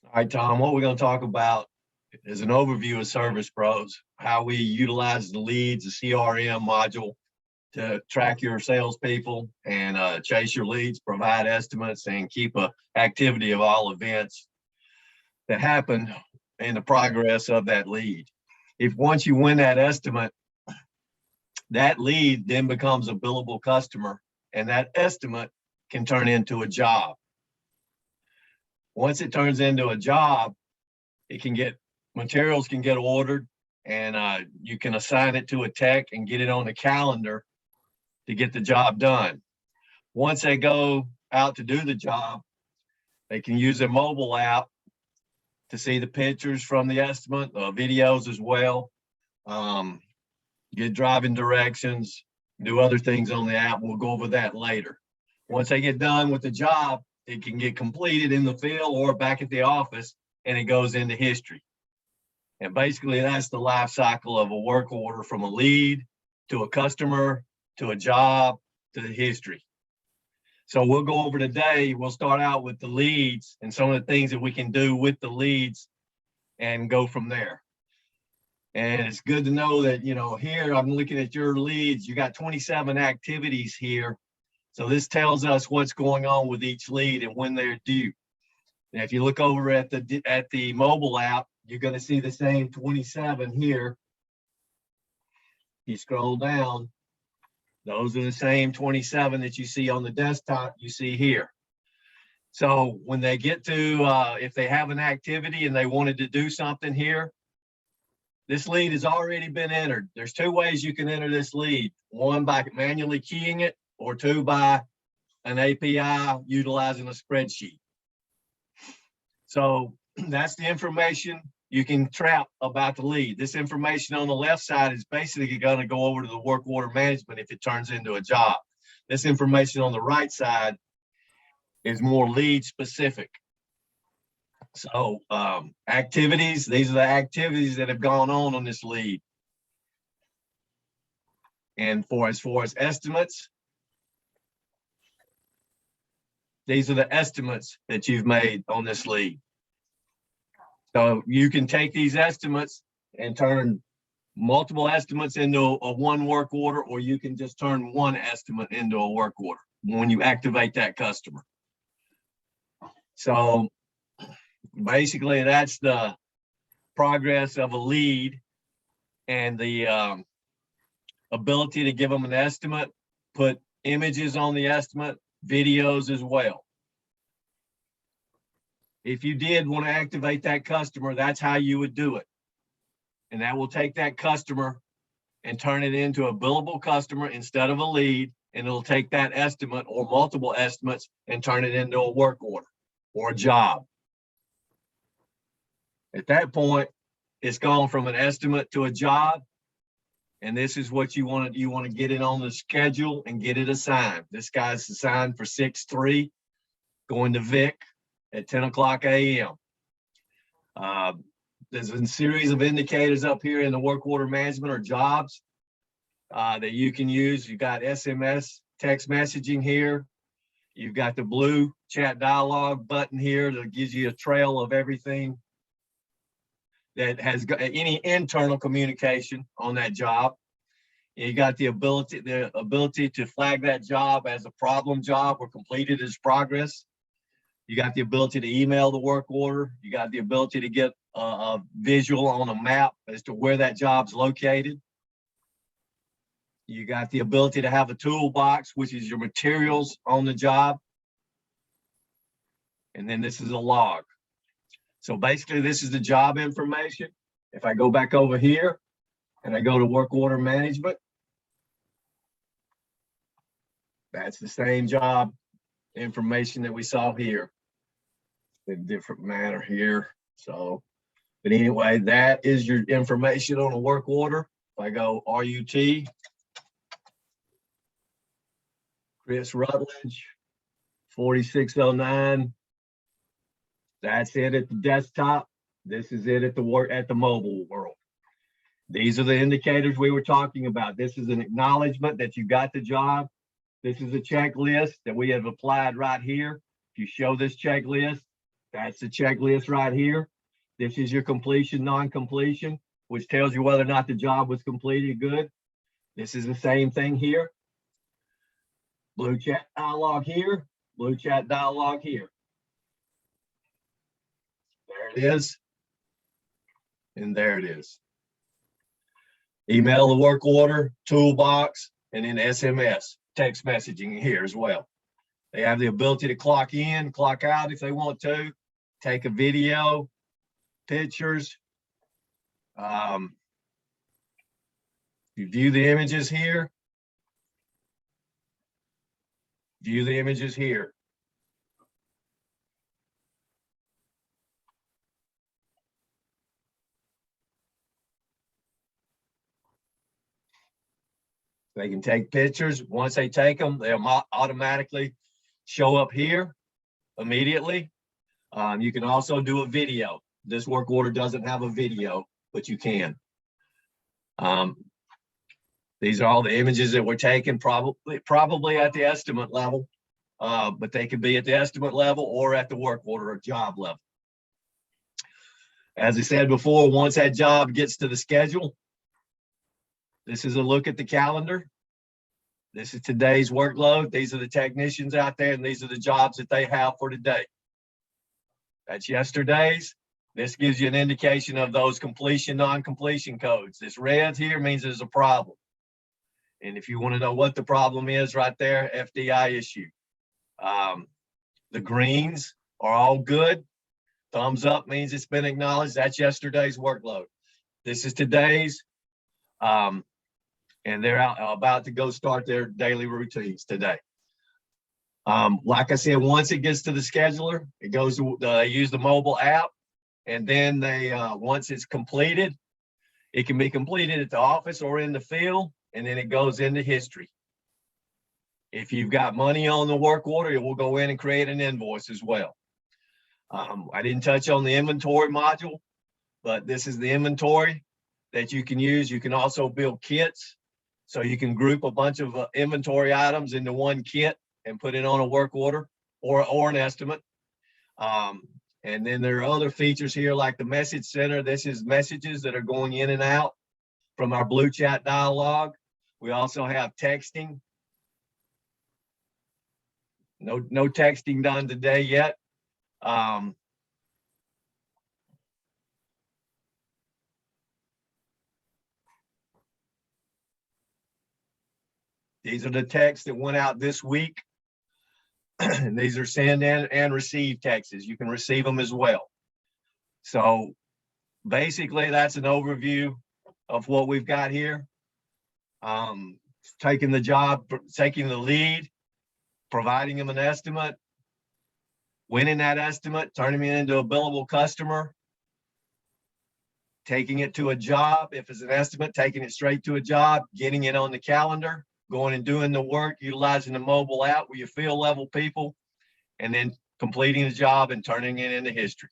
All right, Tom, what we're going to talk about is an overview of Service Pros, how we utilize the leads, the CRM module to track your salespeople and chase your leads, provide estimates, and keep a activity of all events that happen in the progress of that lead. If once you win that estimate, that lead then becomes a billable customer, and that estimate can turn into a job. Once it turns into a job, it can get materials can get ordered, and you can assign it to a tech and get it on the calendar to get the job done. Once they go out to do the job, they can use their mobile app to see the pictures from the estimate, videos as well, get driving directions, do other things on the app. We'll go over that later. Once they get done with the job, it can get completed in the field or back at the office, and it goes into history. And basically, that's the life cycle of a work order, from a lead to a customer to a job to the history. So we'll go over today. We'll start out with the leads and some of the things that we can do with the leads and go from there. And it's good to know that, here I'm looking at your leads. You got 27 activities here. So this tells us what's going on with each lead and when they're due. And if you look over at the mobile app, you're going to see the same 27 here. You scroll down, those are the same 27 that you see on the desktop, you see here. So when they get to, if they have an activity and they wanted to do something here, this lead has already been entered. There's two ways you can enter this lead. One, by manually keying it, or two, by an API utilizing a spreadsheet. So that's the information you can trap about the lead. This information on the left side is basically going to go over to the work order management if it turns into a job. This information on the right side is more lead specific. So activities, these are the activities that have gone on this lead. And as far as estimates, these are the estimates that you've made on this lead. So you can take these estimates and turn multiple estimates into a one work order, or you can just turn one estimate into a work order when you activate that customer. So basically, that's the progress of a lead and the ability to give them an estimate, put images on the estimate, videos as well. If you did want to activate that customer, that's how you would do it. And that will take that customer and turn it into a billable customer instead of a lead, and it'll take that estimate or multiple estimates and turn it into a work order or a job. At that point, it's gone from an estimate to a job, and this is what you want to get it on the schedule and get it assigned. This guy's assigned for 6/3, going to Vic at 10 o'clock a.m. There's a series of indicators up here in the work order management or jobs that you can use. You've got SMS text messaging here. You've got the blue chat dialogue button here that gives you a trail of everything that has got any internal communication on that job. You got the ability to flag that job as a problem job or completed as progress. You got the ability to email the work order. You got the ability to get a visual on a map as to where that job's located. You got the ability to have a toolbox, which is your materials on the job. And then this is a log. So basically, this is the job information. If I go back over here and I go to work order management, that's the same job information that we saw here. A different manner here. So, but anyway, that is your information on a work order. If I go RUT, Chris Rutledge, 4609. That's it at the desktop. This is it at the mobile world. These are the indicators we were talking about. This is an acknowledgement that you got the job. This is a checklist that we have applied right here. If you show this checklist, That's the checklist right here. This is your completion, non-completion, which tells you whether or not the job was completed good. This is the same thing here. Blue chat dialog here, blue chat dialog here. There it is. And there it is. Email the work order, toolbox, and then SMS, text messaging here as well. They have the ability to clock in, clock out if they want to, take a video, pictures. You view the images here. View the images here. They can take pictures. Once they take them, they'll automatically show up here immediately. You can also do a video. This work order doesn't have a video, but you can. These are all the images that were taken, probably at the estimate level, but they could be at the estimate level or at the work order or job level. As I said before, once that job gets to the schedule, this is a look at the calendar. This is today's workload. These are the technicians out there, and these are the jobs that they have for today. That's yesterday's. This gives you an indication of those completion, non-completion codes. This red here means there's a problem. And if you want to know what the problem is right there, FDI issue. The greens are all good. Thumbs up means it's been acknowledged. That's yesterday's workload. This is today's. And they're about to go start their daily routines today. Like I said, once it gets to the scheduler, it goes to they use the mobile app, and then they once it's completed, it can be completed at the office or in the field, and then it goes into history. If you've got money on the work order, it will go in and create an invoice as well. I didn't touch on the inventory module, but this is the inventory that you can use. You can also build kits. So you can group a bunch of inventory items into one kit and put it on a work order or an estimate. And then there are other features here like the message center. This is messages that are going in and out from our blue chat dialog. We also have texting. No texting done today yet. These are the texts that went out this week. And these are send and receive texts. You can receive them as well. So basically that's an overview of what we've got here. Taking the job, taking the lead, providing them an estimate, winning that estimate, turning it into a billable customer, taking it to a job. If it's an estimate, taking it straight to a job, getting it on the calendar, going and doing the work, utilizing the mobile app with your field level people, and then completing the job and turning it into history.